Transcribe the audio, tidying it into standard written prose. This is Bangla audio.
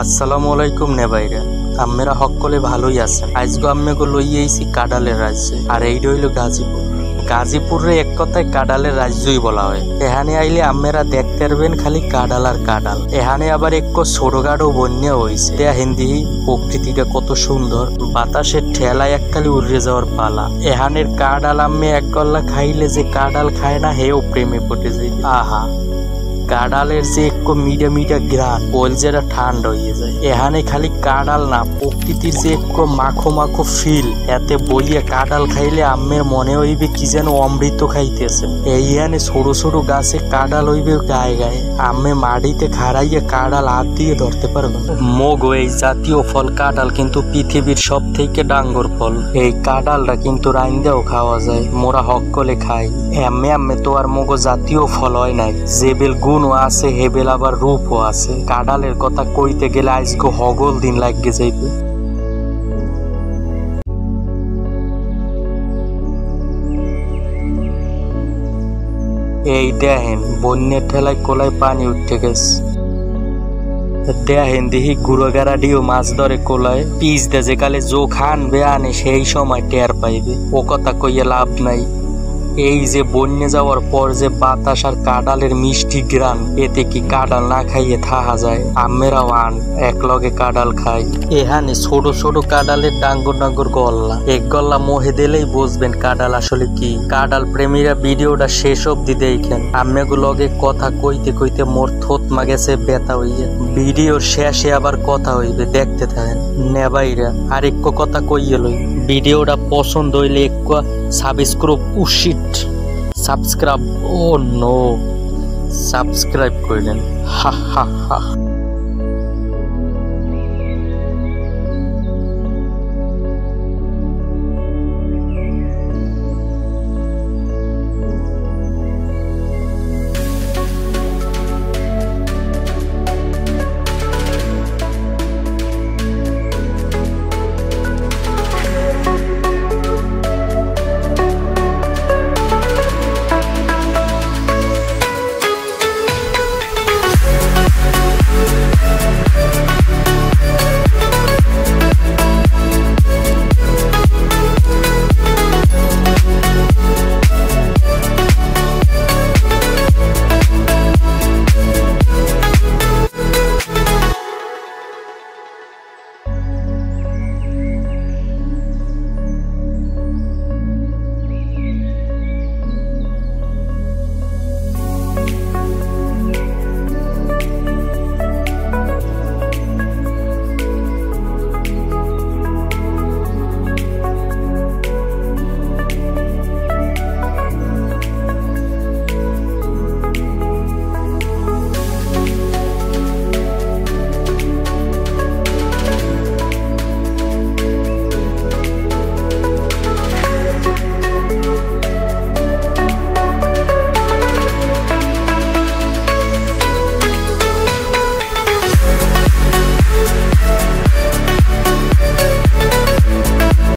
আসসালামু আলাইকুম নেবাইরা, আম্মেরা হকলে ভালোই আছেন। আজকে আম্মেগো লইয়েছি কাডালের রাজ্যে, আর এইটা হইল গাজীপুর। গাজীপুরে এক কথায় কাডালের রাজ্যই বলা হয়। এখানে আইলে আম্মেরা দেখতে পারবেন খালি কাডাল আর কাডাল। এখানে আবার এক ছোটখাটো বন্যা হয়েছে। হিন্দি প্রকৃতিটা কত সুন্দর, বাতাসের ঠেলায় এককালি উড়ে যাওয়ার পালা। এখানের কাডাল আম্মে এক গল্লা খাইলে যে কাডাল খায় না হেও প্রেমে পড়ে যায়। আহা, কাডালের যে একটু মিডা মিডা গ্রান কলজেরা ঠান্ডা হয়ে যায়। এখানে খালি কাডাল না, প্রকৃতির যে একটু মাখো মাখো ফিল, এতে বইয়ে কাডাল খাইলে আম্মের মনে হইবে কি যেন অমৃত খাইতেছে। এইখানে ছোট ছোট গাছে কাডাল হইবে গায়ে গায়ে। আম্মে মাটিতে খাড়াইয়ে কাডাল হাত দিয়ে ধরতে পারবে। মগো এই জাতীয় ফল কাডাল কিন্তু পৃথিবীর সব থেকে ডাঙ্গর ফল। এই কাডালটা কিন্তু রাইন্দাও খাওয়া যায়, মোরা হকলে খাই। এমে আম্মে তো আর মগো জাতীয় ফল হয় নাই, জেবেল গুণও আছে হেবেল আবার রূপও আছে। কাডালের কথা কইতে গেলে আজকে হগল দিন লাগে যাইবে। এই দেখেন বন্যের ঠেলায় কোলায় পানি উঠে গেছে। দেখেন দেখি গুড়োগাড়াডিও মাছ ধরে কোলায় পিস দে, যে কালে জো খান বেআনে সেই সময় টের পাইবে। ও কথা কইয়া লাভ নাই। এই যে বন্যে যাওয়ার পর যে বাতাস আর কাডালের মিষ্টি গ্রান, এতে কি কাডাল না খাইয়ে থাকা যায়? আম্মেরাও আন এক লগে কাডাল খাই। এখানে ছোট ছোট কাডালের ডাঙ্গর ডাঙ্গর গল্লা, এক গল্লা মোহে দিলেই বুঝবেন কাডাল আসলে কি। কাডাল প্রেমীরা ভিডিওটা শেষ অব্দি দেখেন। আম্মেগো লগে কথা কইতে কইতে মোর থোত মাগেছে ব্যথা হইয়া। ভিডিওর শেষে আবার কথা হইবে, দেখতে থাকেন। নেবাইরা আর একটু কথা কইয়ে লই, ভিডিওটা পছন্দ হইলে একটু সাবস্ক্রাইব ও নো সাবস্ক্রাইব করিলেন। হা হা হা।